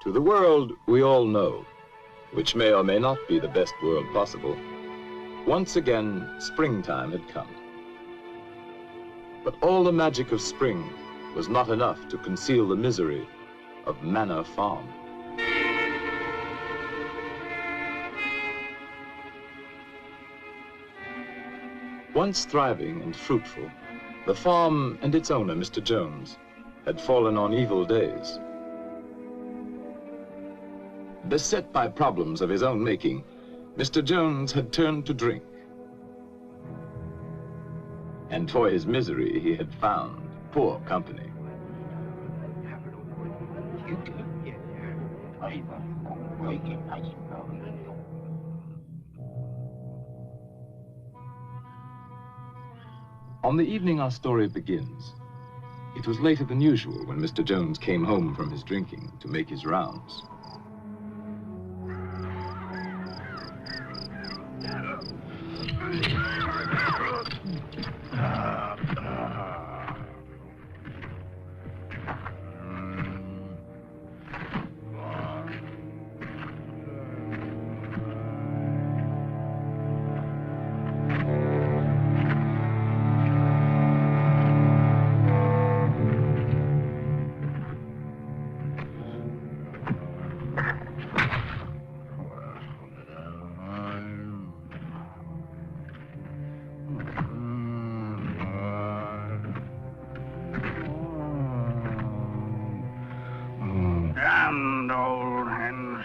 To the world we all know, which may or may not be the best world possible, once again springtime had come. But all the magic of spring was not enough to conceal the misery of Manor Farm. Once thriving and fruitful, the farm and its owner, Mr. Jones, had fallen on evil days. Beset by problems of his own making, Mr. Jones had turned to drink. And for his misery, he had found poor company. On the evening our story begins, it was later than usual when Mr. Jones came home from his drinking to make his rounds. Damned old hens.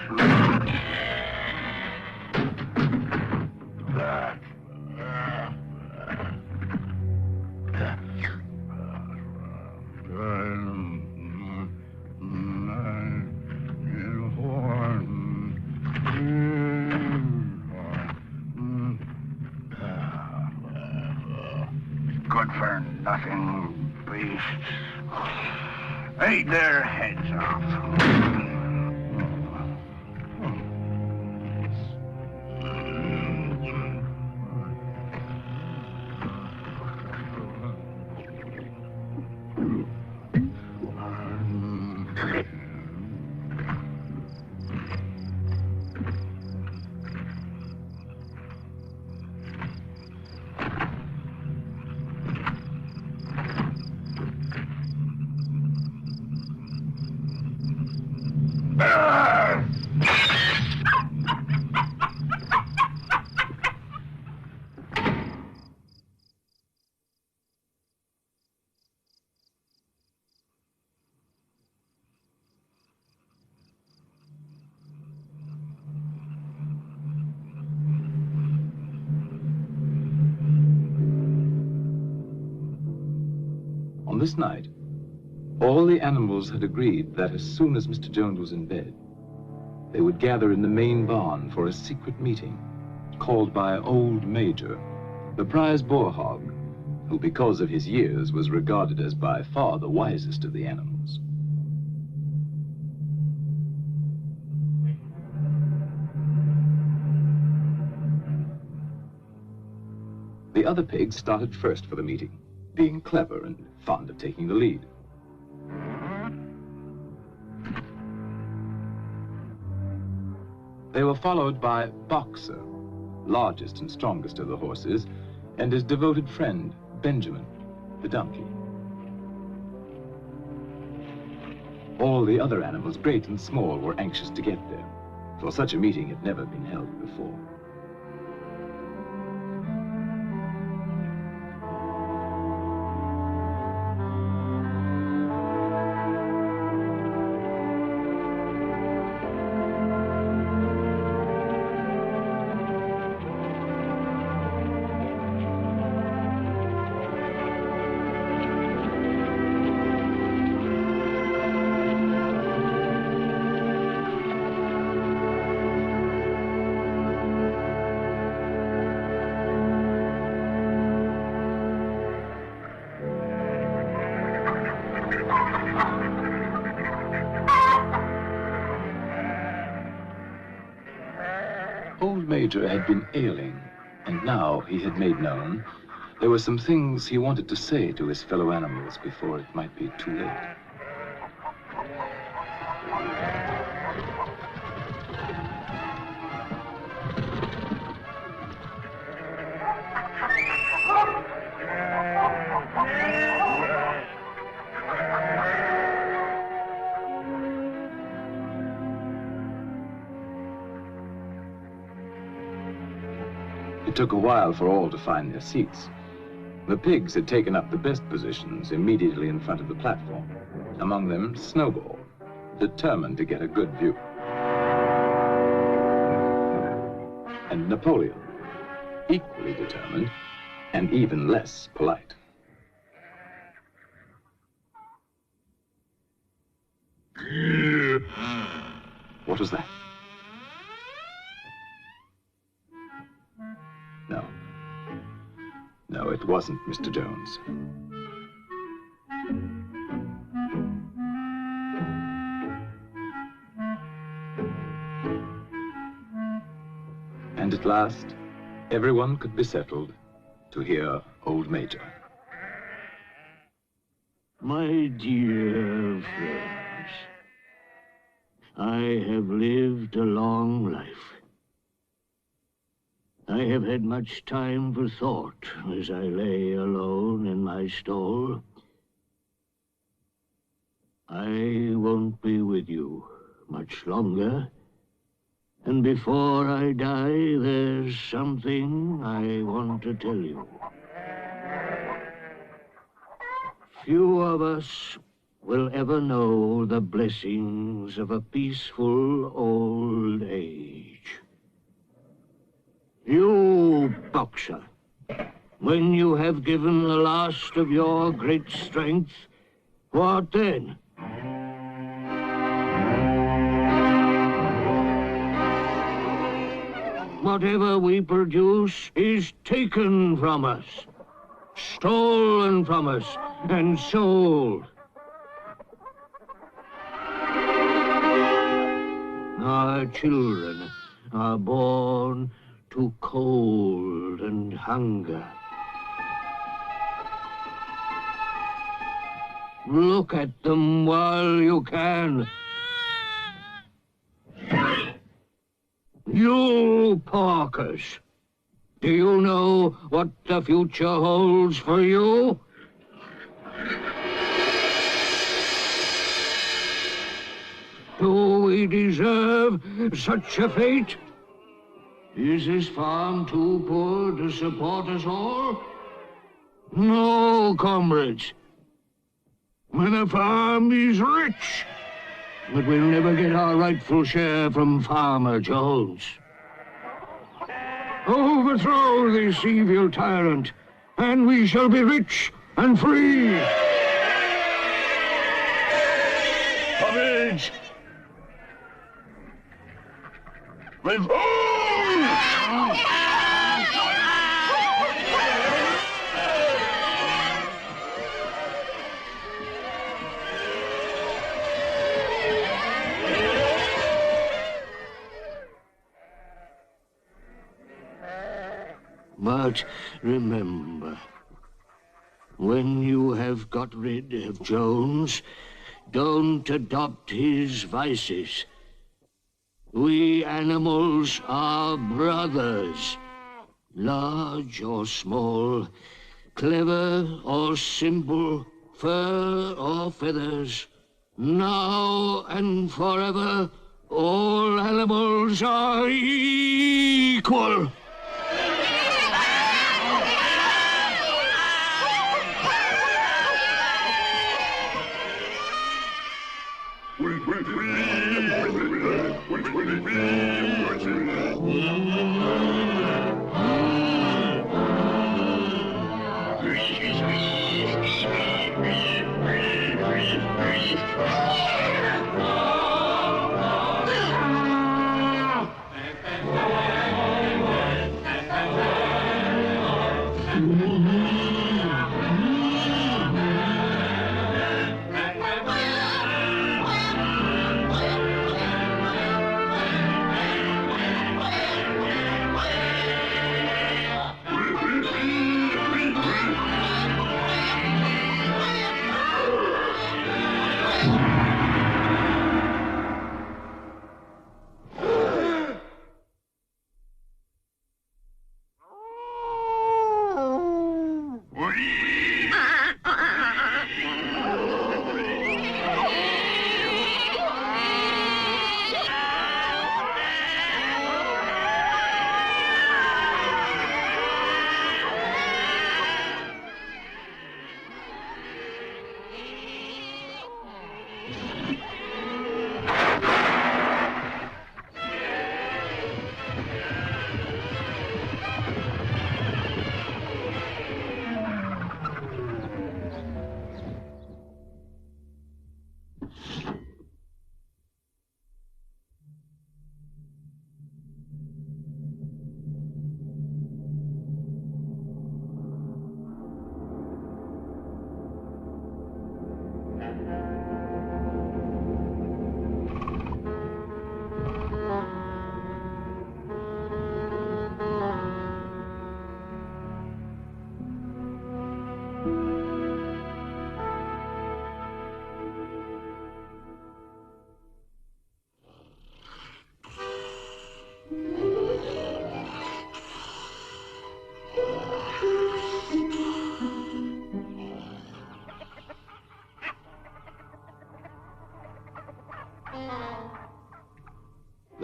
Good for nothing beasts. Eat their heads off. On this night, all the animals had agreed that as soon as Mr. Jones was in bed, they would gather in the main barn for a secret meeting called by Old Major, the prize boar hog, who because of his years was regarded as by far the wisest of the animals. The other pigs started first for the meeting, being clever and fond of taking the lead. They were followed by Boxer, largest and strongest of the horses, and his devoted friend, Benjamin, the donkey. All the other animals, great and small, were anxious to get there, for such a meeting had never been held before. Old Major had been ailing, and now he had made known there were some things he wanted to say to his fellow animals before it might be too late. It took a while for all to find their seats. The pigs had taken up the best positions immediately in front of the platform. Among them, Snowball, determined to get a good view. And Napoleon, equally determined and even less polite. What was that? No. No, it wasn't Mr. Jones. And at last, everyone could be settled to hear Old Major. My dear friends, I have lived a long life. I have had much time for thought as I lay alone in my stall. I won't be with you much longer. And before I die, there's something I want to tell you. Few of us will ever know the blessings of a peaceful old age. You, boxer, when you have given the last of your great strength, what then? Whatever we produce is taken from us, stolen from us, and sold. Our children are born to cold and hunger. Look at them while you can. You porkers, do you know what the future holds for you? Do we deserve such a fate? Is this farm too poor to support us all? No, comrades. The farm is rich, but we'll never get our rightful share from Farmer Jones. Overthrow this evil tyrant, and we shall be rich and free. Courage! Revolt! But remember, when you have got rid of Jones, don't adopt his vices. We animals are brothers, large or small, clever or simple, fur or feathers. Now and forever, all animals are equal.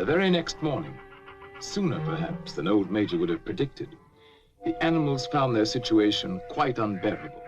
very next morning, sooner perhaps than old Major would have predicted, the animals found their situation quite unbearable.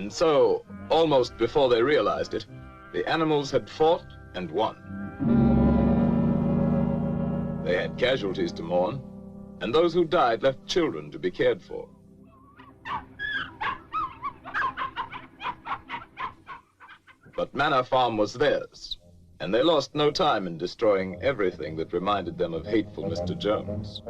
And so, almost before they realized it, the animals had fought and won. They had casualties to mourn, and those who died left children to be cared for. But Manor Farm was theirs, and they lost no time in destroying everything that reminded them of hateful Mr. Jones.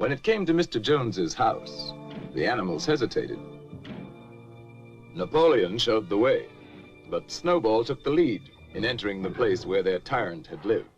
When it came to Mr. Jones's house, the animals hesitated. Napoleon showed the way, but Snowball took the lead in entering the place where their tyrant had lived.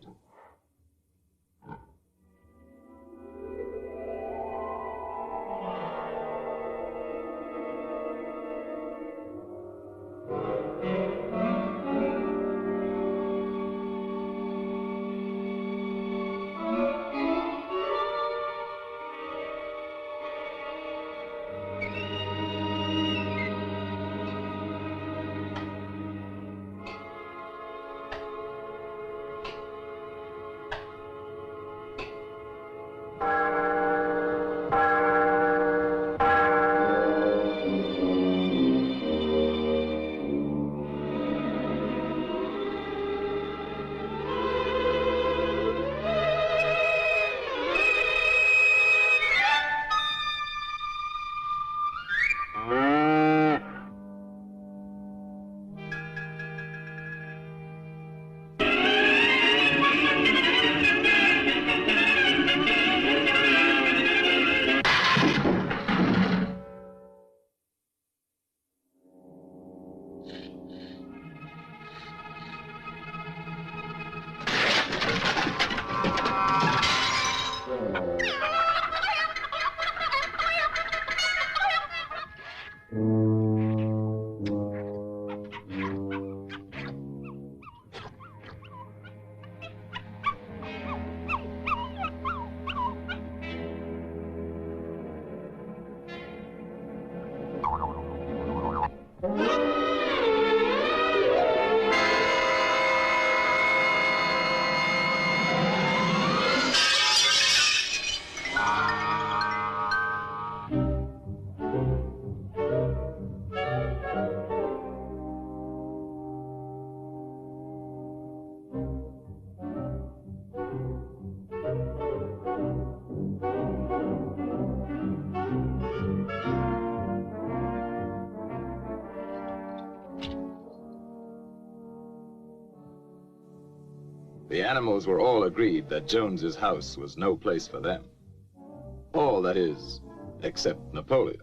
The animals were all agreed that Jones's house was no place for them. All, that is, except Napoleon.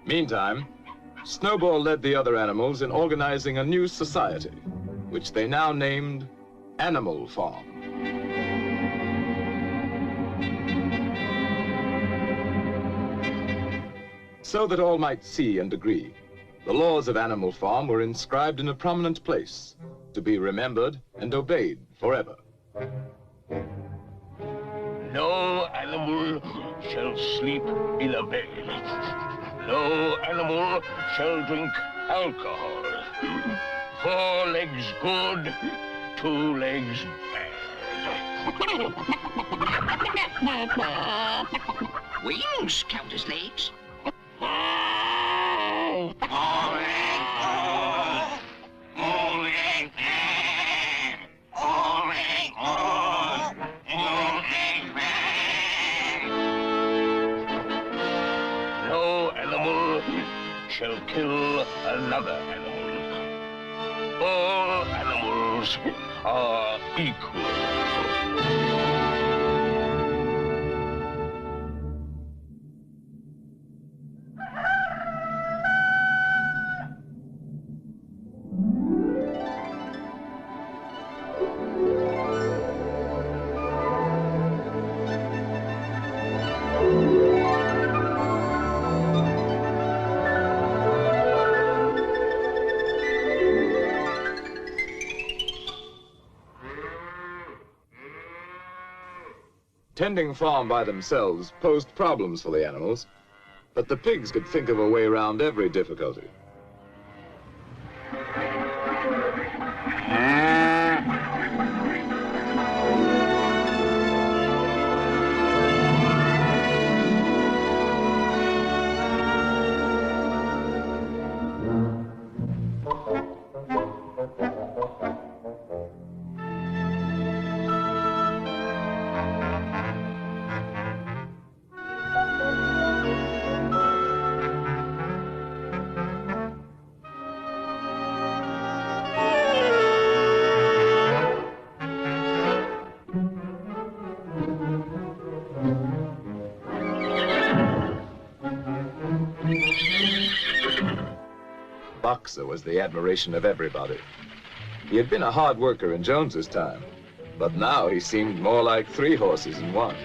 Meantime, Snowball led the other animals in organizing a new society, which they now named Animal Farm. So that all might see and agree, the laws of Animal Farm were inscribed in a prominent place, to be remembered and obeyed forever. No animal shall sleep in a bed. No animal shall drink alcohol. 4 legs good, 2 legs bad. Wings count as legs. Shall kill another animal. All animals are equal. Tending farm by themselves posed problems for the animals, but the pigs could think of a way around every difficulty. boxer was the admiration of everybody. He had been a hard worker in Jones's time, but now he seemed more like 3 horses in one.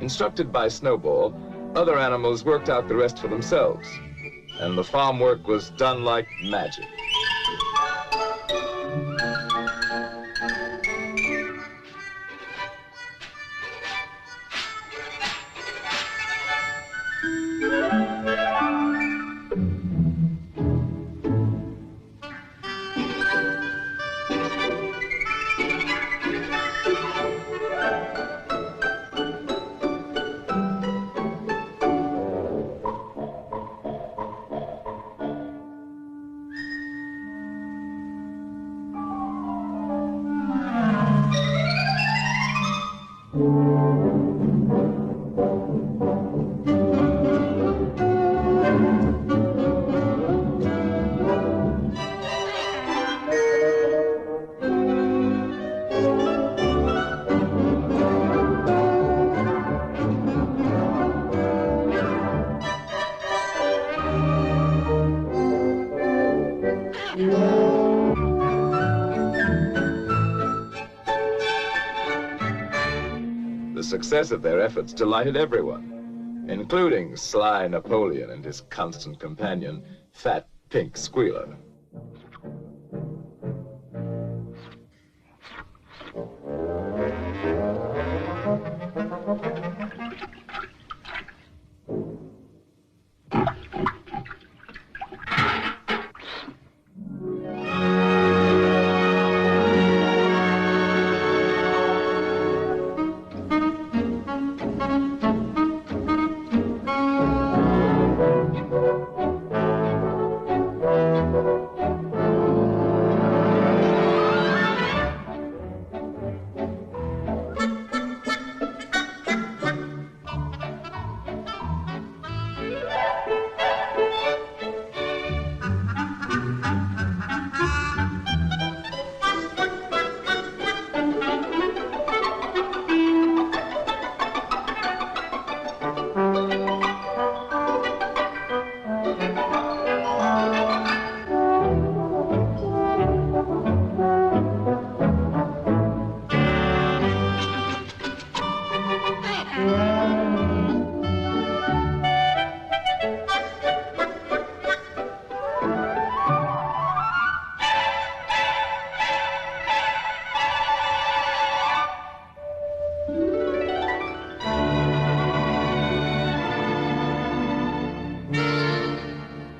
Instructed by Snowball, other animals worked out the rest for themselves, and the farm work was done like magic. The success of their efforts delighted everyone, including sly Napoleon and his constant companion, Fat Pink Squealer.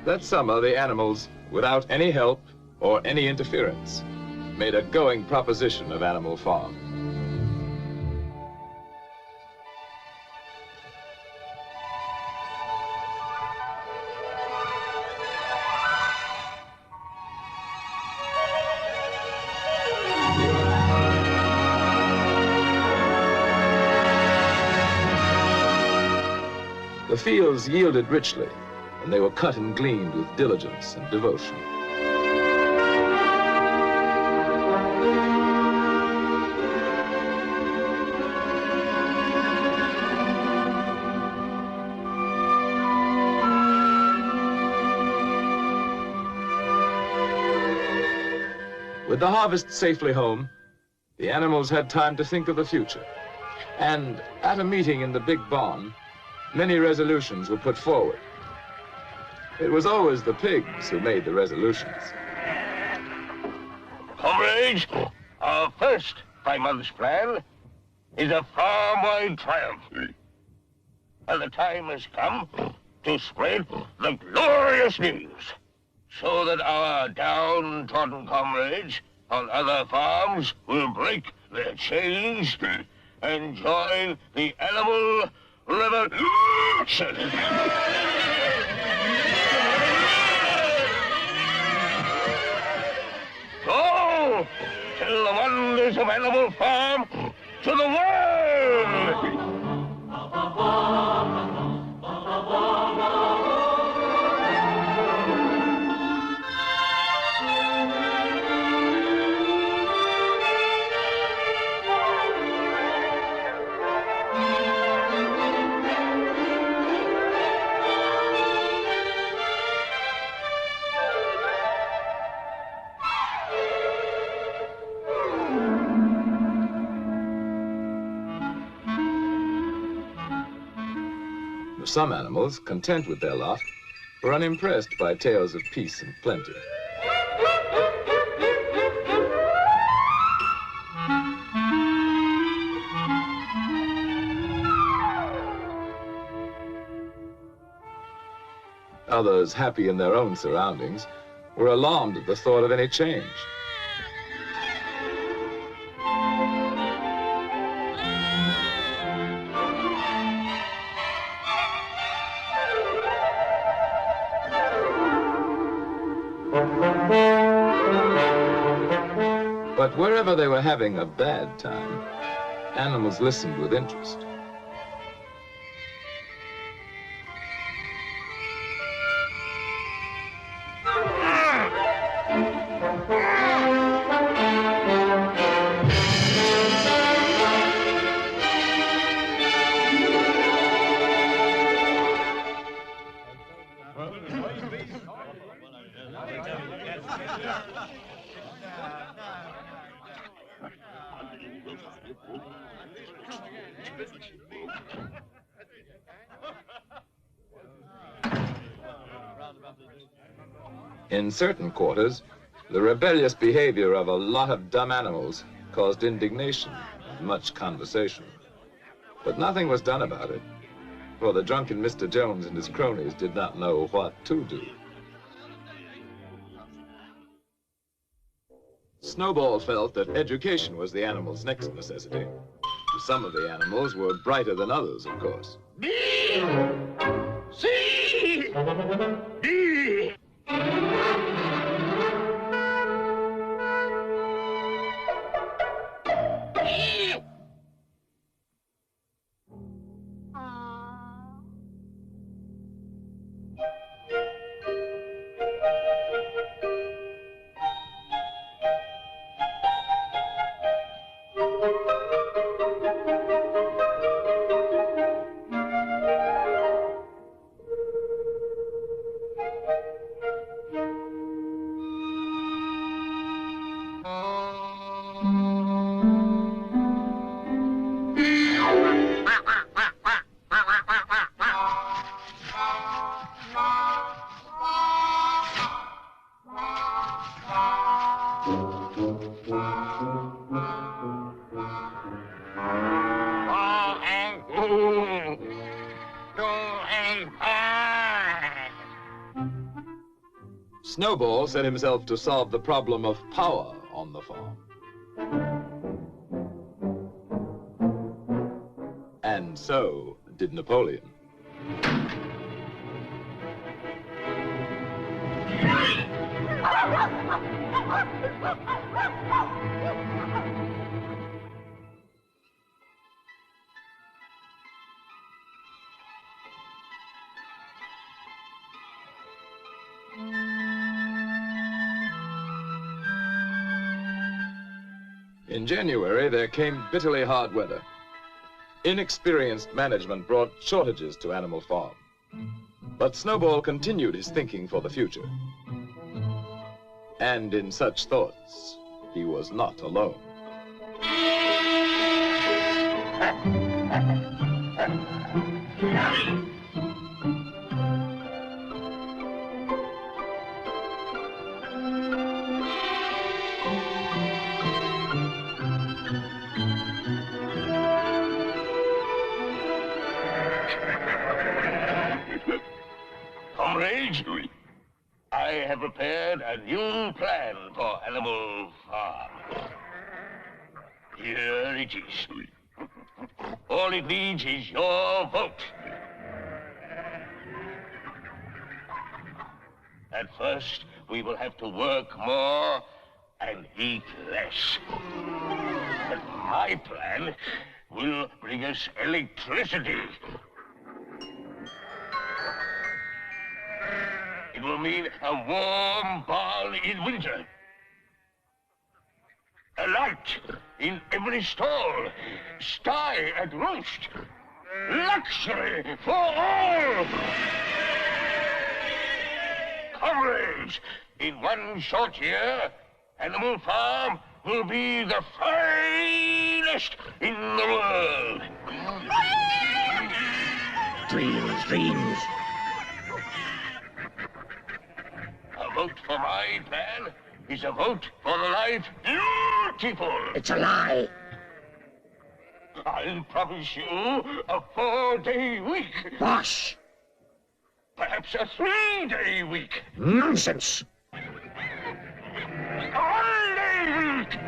That summer, the animals, without any help or any interference, made a going proposition of Animal Farm. The fields yielded richly, and they were cut and gleaned with diligence and devotion. With the harvest safely home, the animals had time to think of the future. And at a meeting in the big barn, many resolutions were put forward. It was always the pigs who made the resolutions. Comrades, our first 5 months plan is a farm-wide triumph. And the time has come to spread the glorious news so that our downtrodden comrades on other farms will break their chains and join the animal revolution. Go! Tell the wonders of Animal Farm to the world! Some animals, content with their lot, were unimpressed by tales of peace and plenty. Others, happy in their own surroundings, were alarmed at the thought of any change. But wherever they were having a bad time, animals listened with interest. In certain quarters, the rebellious behavior of a lot of dumb animals caused indignation and much conversation. But nothing was done about it, for the drunken Mr. Jones and his cronies did not know what to do. Snowball felt that education was the animal's next necessity. Some of the animals were brighter than others, of course. B! C! D! Snowball set himself to solve the problem of power on the farm. And so did Napoleon. In January, there came bitterly hard weather. Inexperienced management brought shortages to Animal Farm. But Snowball continued his thinking for the future. And in such thoughts, he was not alone. Comrades, I have prepared a new plan for Animal Farm. Here it is. All it needs is your vote. At first, we will have to work more and eat less. But my plan will bring us electricity. It will mean a warm barn in winter. A light in every stall. Sty at roost. Luxury for all. Comrades, in one short year, Animal Farm will be the finest in the world. dreams. A vote for my plan is a vote for the life beautiful. It's a lie. I'll promise you a 4-day week. Bosh! Perhaps a 3-day week. Nonsense! A 1-day week.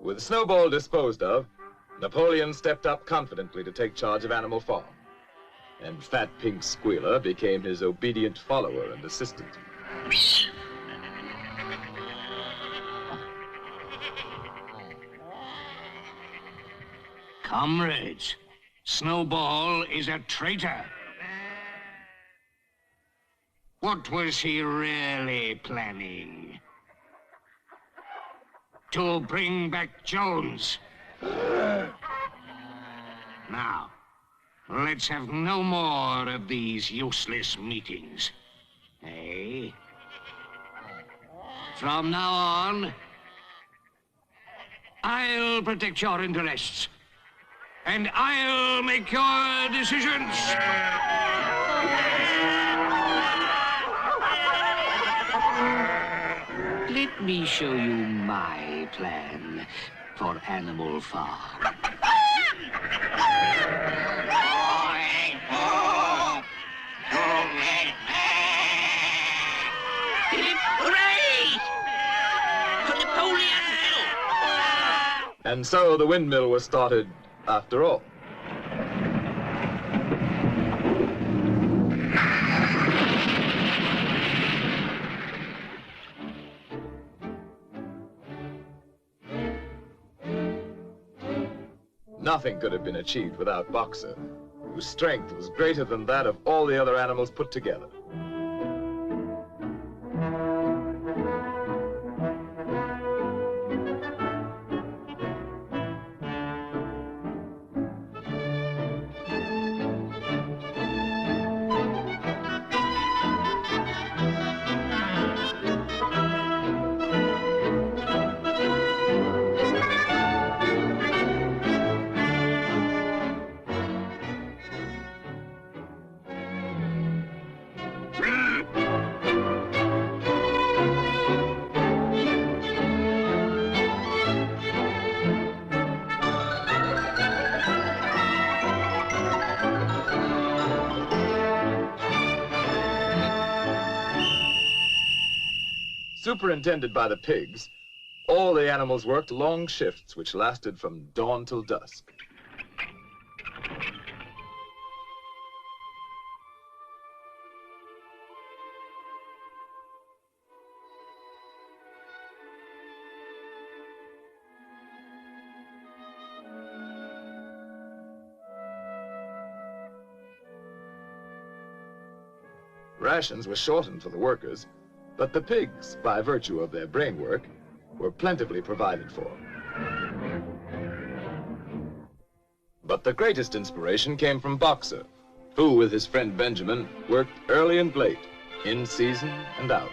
With Snowball disposed of, Napoleon stepped up confidently to take charge of Animal Farm, and Fat Pink Squealer became his obedient follower and assistant. Comrades, Snowball is a traitor. What was he really planning? To bring back Jones. Now, let's have no more of these useless meetings. Eh? From now on, I'll protect your interests. And I'll make your decisions. Let me show you my plan for Animal Farm. Hooray! For Napoleon! And so the windmill was started after all. Nothing could have been achieved without Boxer, whose strength was greater than that of all the other animals put together. Superintended by the pigs, all the animals worked long shifts which lasted from dawn till dusk. Rations were shortened for the workers, but the pigs, by virtue of their brain work, were plentifully provided for. But the greatest inspiration came from Boxer, who, with his friend Benjamin, worked early and late, in season and out.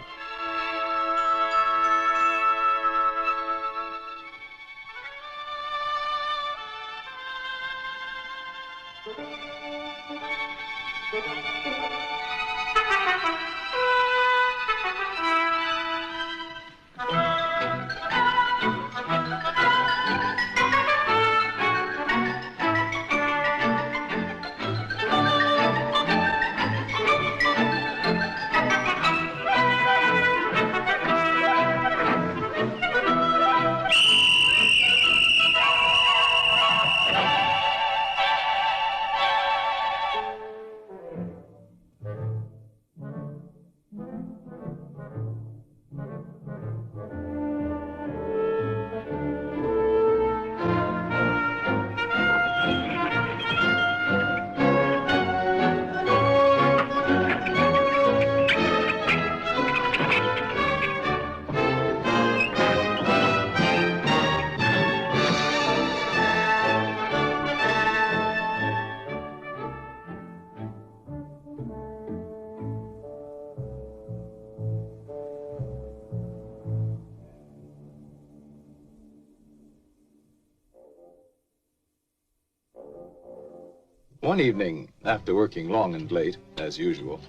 One evening, after working long and late, as usual,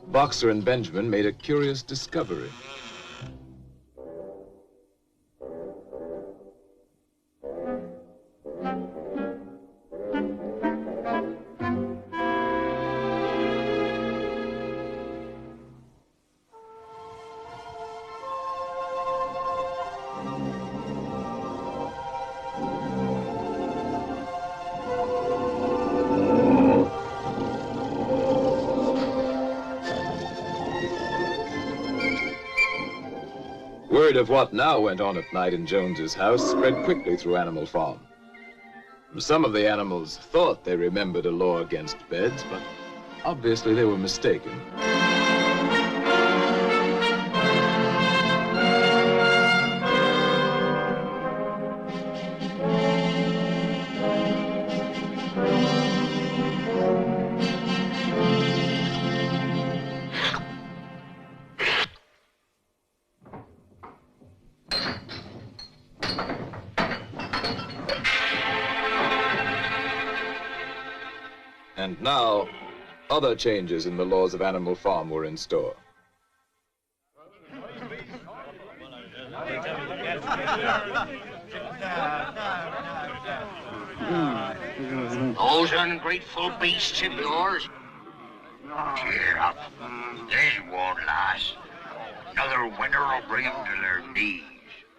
Boxer and Benjamin made a curious discovery. Word of what now went on at night in Jones's house spread quickly through Animal Farm. Some of the animals thought they remembered a law against beds, but obviously they were mistaken. And now, other changes in the laws of Animal Farm were in store. Those ungrateful beasts of yours. Cheer up. This won't last. Another winter will bring them to their knees.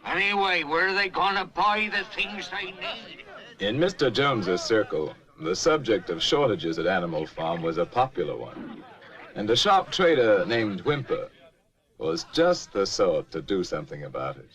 Anyway, where are they gonna buy the things they need? In Mr. Jones's circle, the subject of shortages at Animal Farm was a popular one. And a sharp trader named Whymper was just the sort to do something about it.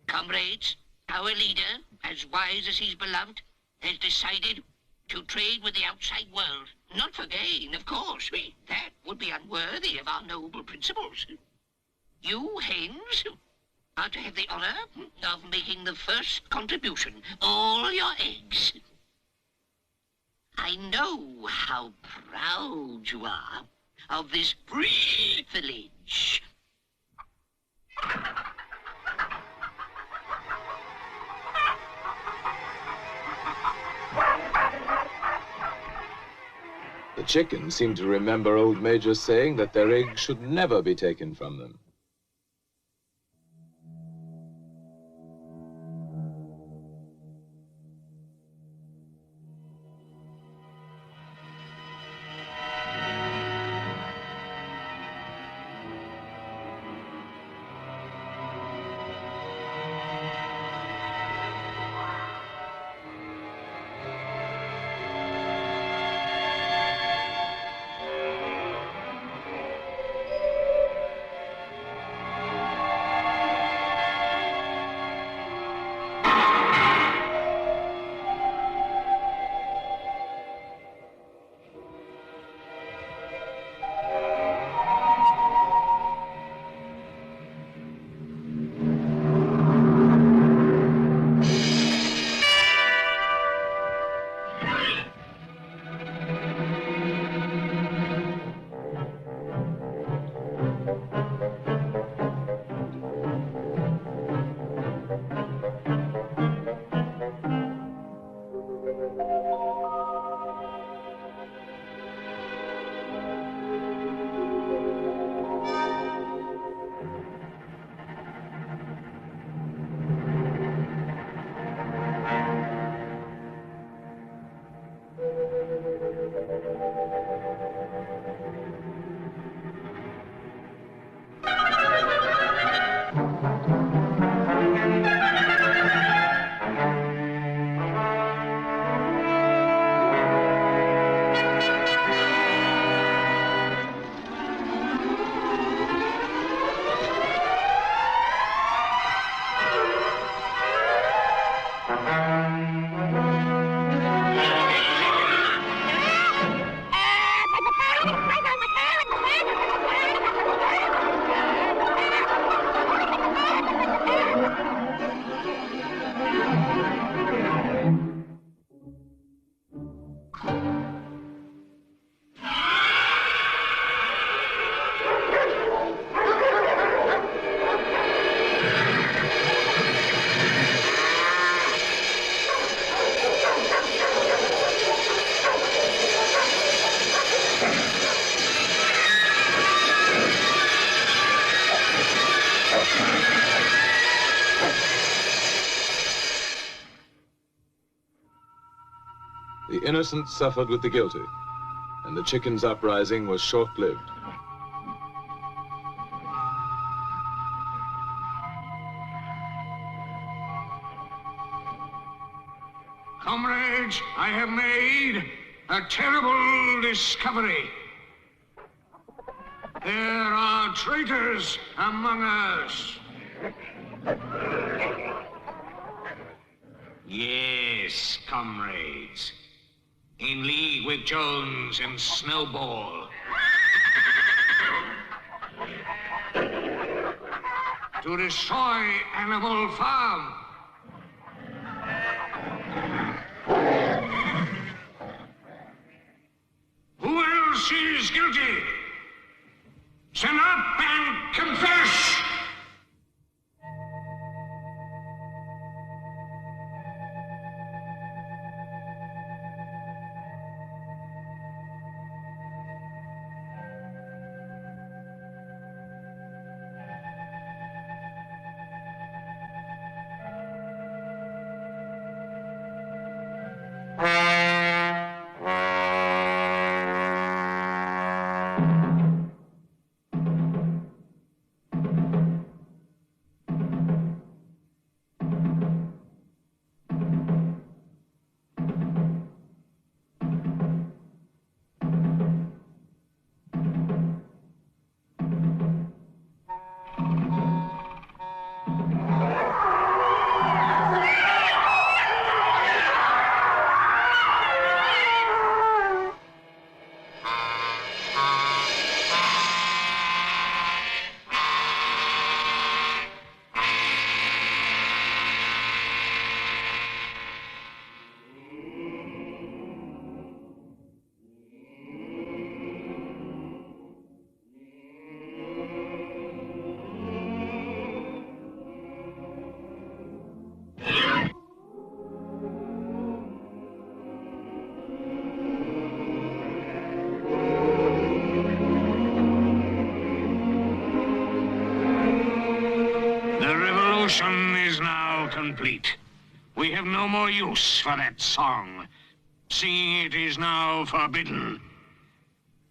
Comrades, our leader, as wise as he's beloved, has decided to trade with the outside world. Not for gain, of course. That would be unworthy of our noble principles. You, hens, are to have the honor of making the first contribution. All your eggs. I know how proud you are of this privilege. The chickens seemed to remember old Major's saying that their eggs should never be taken from them. innocent suffered with the guilty, and the chickens' uprising was short-lived. Comrades, I have made a terrible discovery. There are traitors among us. Yes, comrades. In league with Jones and Snowball. To destroy Animal Farm. Who else is guilty? Stand up and confess! Is now complete. We have no more use for that song, seeing it is now forbidden,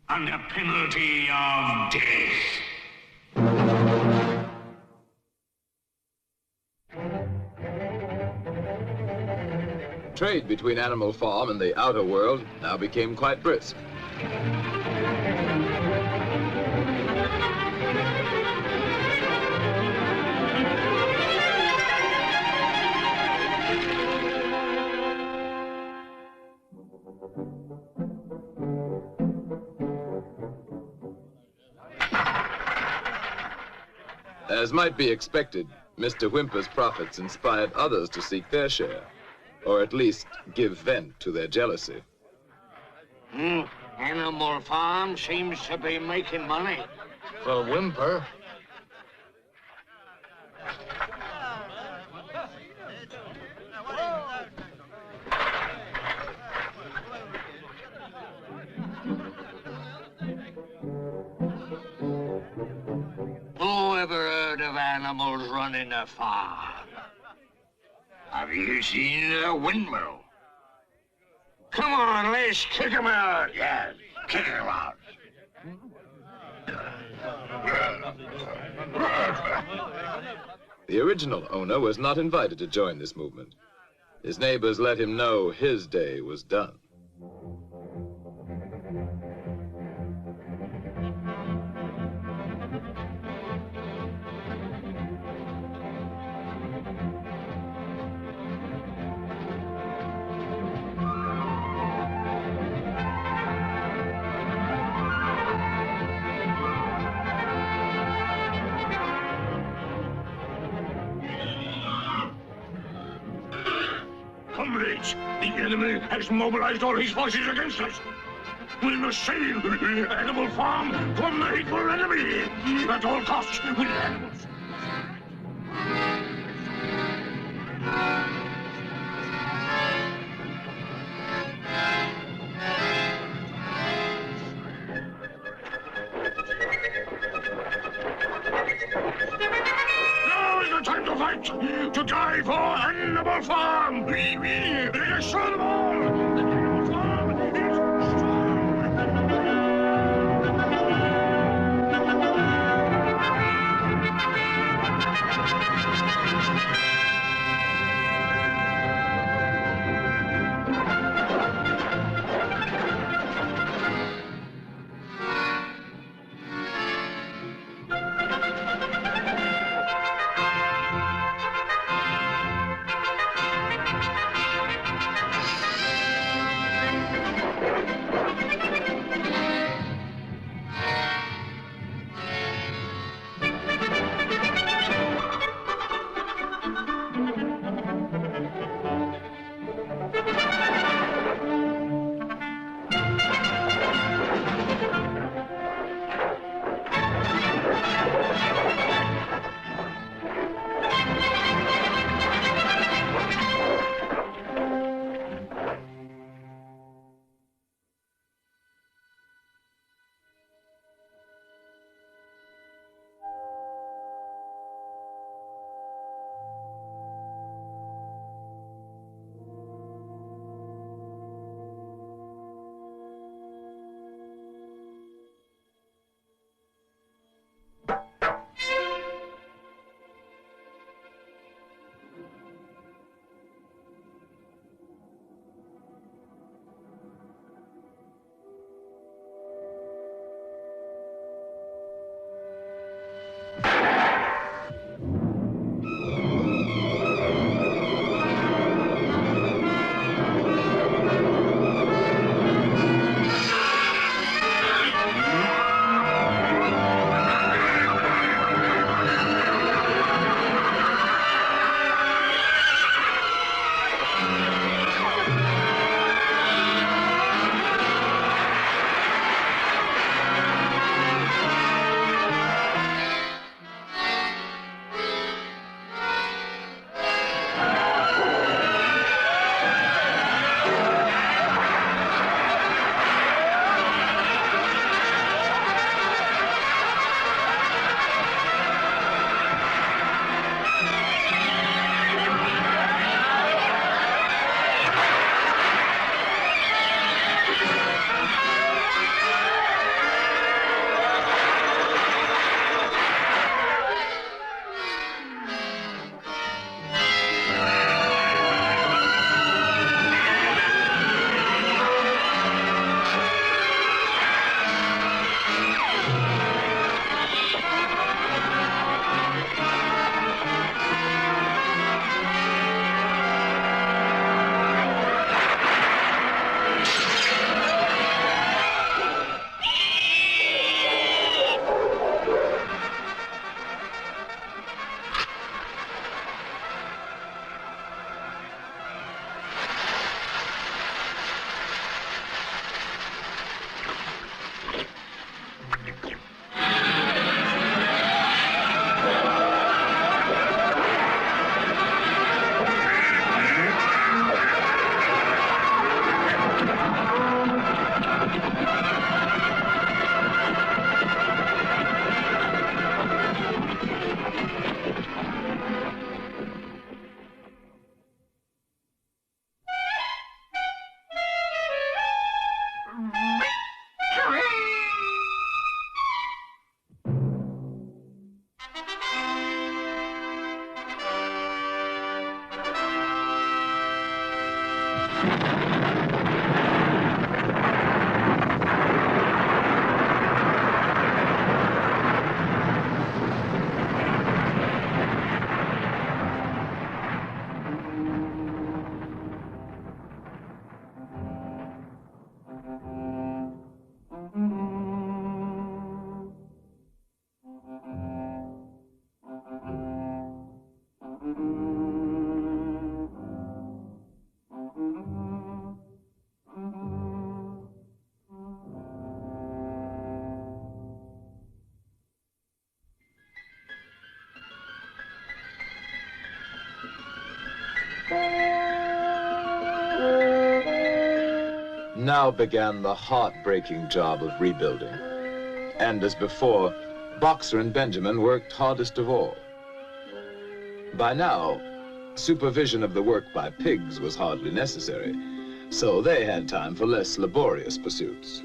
under penalty of death. Trade between Animal Farm and the outer world now became quite brisk. As might be expected, Mr. Whymper's profits inspired others to seek their share, or at least give vent to their jealousy. Animal Farm seems to be making money. For Whymper. Who ever heard of animals running a farm? Have you seen a windmill? Come on, let's kick him out. Yes, kick him out. The original owner was not invited to join this movement. His neighbors let him know his day was done. Comrades, the enemy has mobilized all his forces against us. We must save Animal Farm from the hateful enemy. At all costs, with animals. Now is the time to fight, to die for Animal Farm. Let us show them all that Animal Farm Now began the heartbreaking job of rebuilding. And as before, Boxer and Benjamin worked hardest of all. By now, supervision of the work by pigs was hardly necessary, so they had time for less laborious pursuits.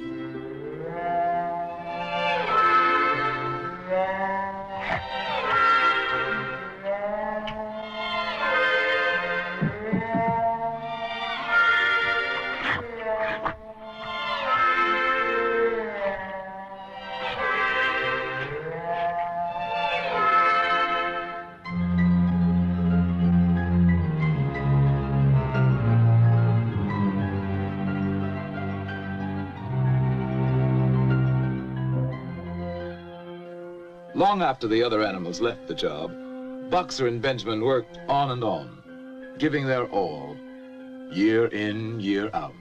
Long after the other animals left the job, Boxer and Benjamin worked on and on, giving their all, year in, year out.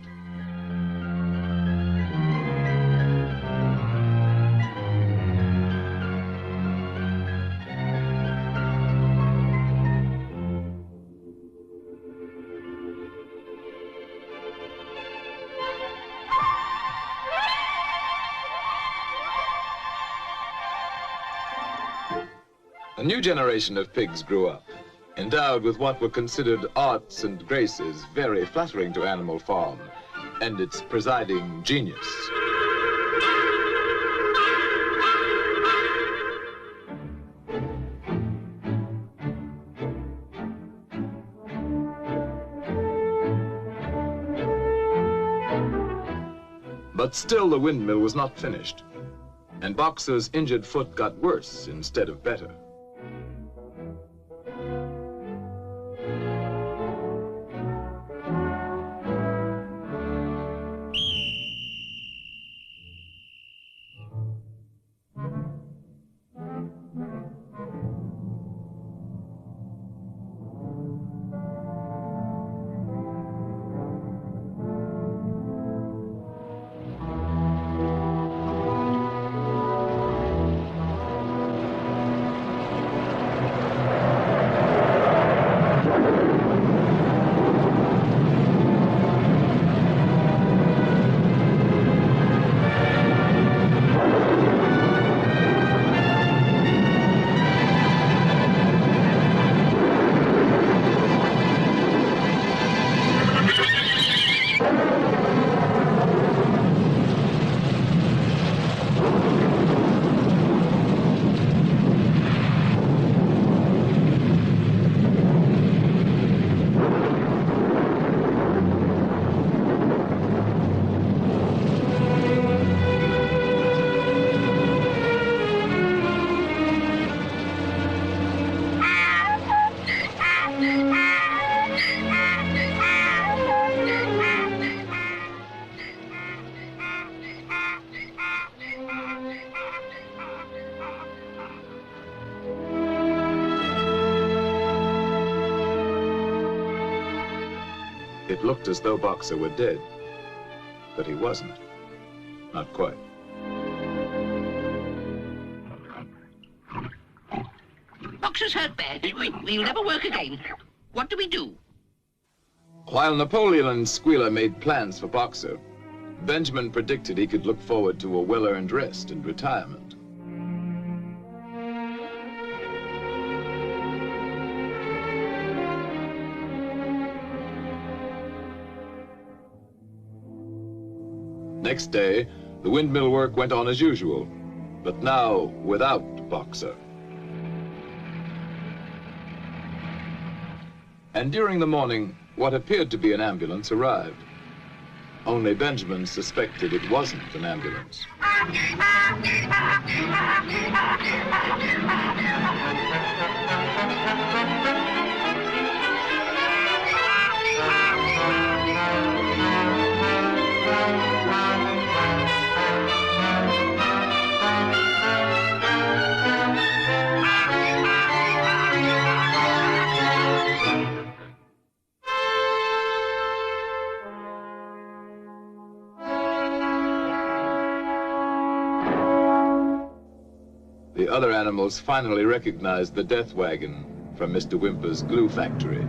A new generation of pigs grew up, endowed with what were considered arts and graces very flattering to Animal Farm and its presiding genius. But still the windmill was not finished, and Boxer's injured foot got worse instead of better. It looked as though Boxer were dead, but he wasn't. Not quite. Boxer's hurt bad. He'll never work again. What do we do? While Napoleon and Squealer made plans for Boxer, Benjamin predicted he could look forward to a well-earned rest and retirement. Next day, the windmill work went on as usual, but now without Boxer. And during the morning, what appeared to be an ambulance arrived. Only Benjamin suspected it wasn't an ambulance. The other animals finally recognized the death wagon from Mr. Whymper's glue factory.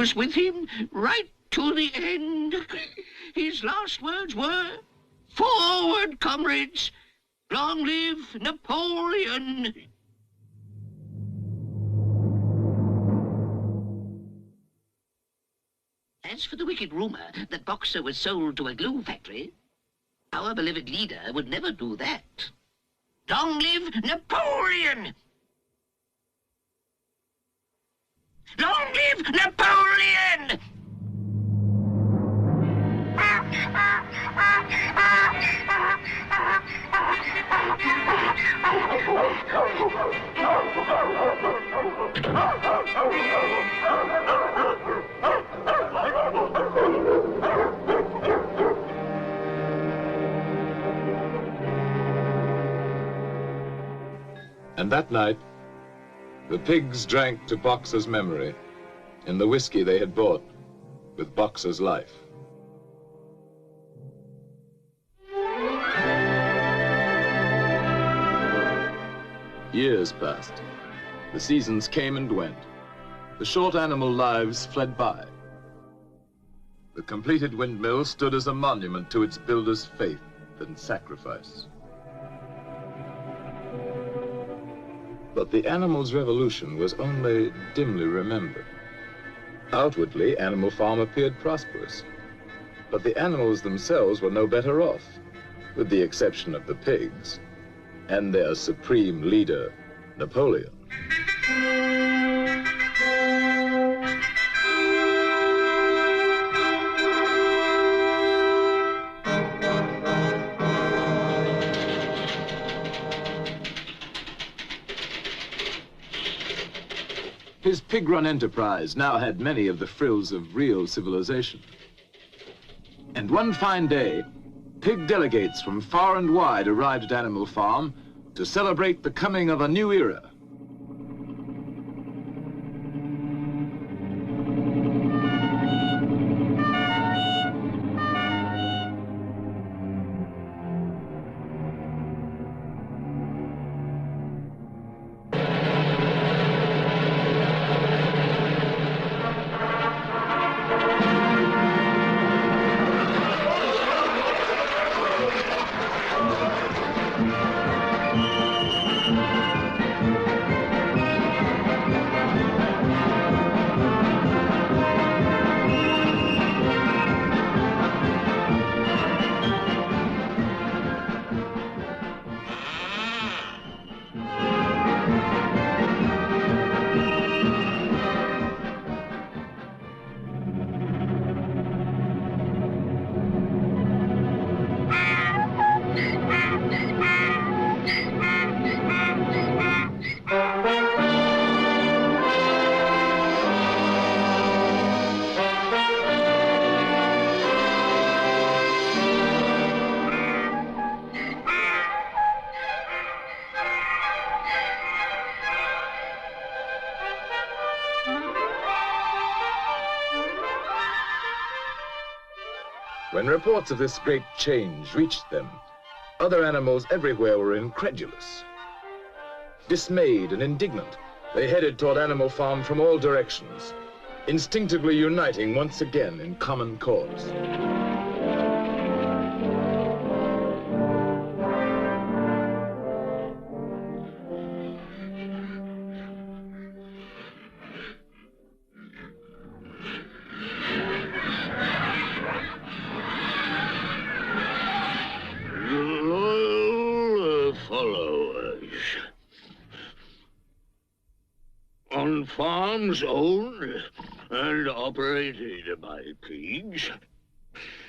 was with him right to the end. His last words were, "Forward, comrades! Long live Napoleon!" As for the wicked rumor that Boxer was sold to a glue factory, our beloved leader would never do that. Long live Napoleon! Long live Napoleon! And that night, the pigs drank to Boxer's memory in the whiskey they had bought with Boxer's life. Years passed. The seasons came and went. The short animal lives fled by. The completed windmill stood as a monument to its builder's faith and sacrifice. But the animal's revolution was only dimly remembered. Outwardly, Animal Farm appeared prosperous, but the animals themselves were no better off, with the exception of the pigs and their supreme leader, Napoleon. His pig-run enterprise now had many of the frills of real civilization. And one fine day, pig delegates from far and wide arrived at Animal Farm to celebrate the coming of a new era. When reports of this great change reached them, other animals everywhere were incredulous. Dismayed and indignant, they headed toward Animal Farm from all directions, instinctively uniting once again in common cause. On farms owned and operated by pigs,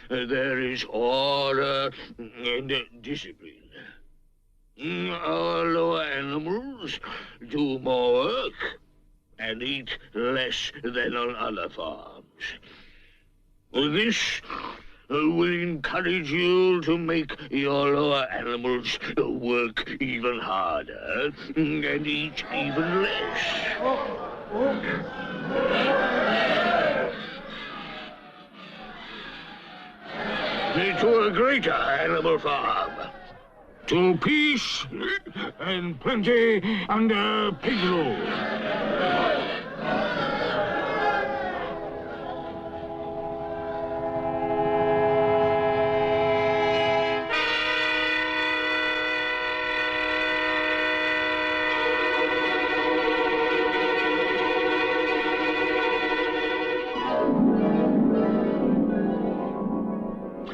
there is order and discipline. Our lower animals do more work and eat less than on other farms. This will encourage you to make your lower animals work even harder and eat even less. To a greater Animal Farm. To peace and plenty under pig rule.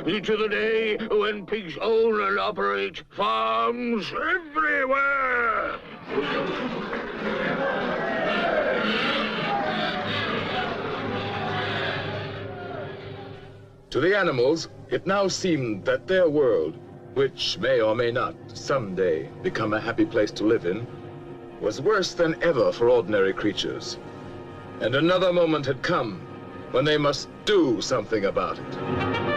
into the day when pigs own and operate farms everywhere. To the animals, it now seemed that their world, which may or may not someday become a happy place to live in, was worse than ever for ordinary creatures. And another moment had come when they must do something about it.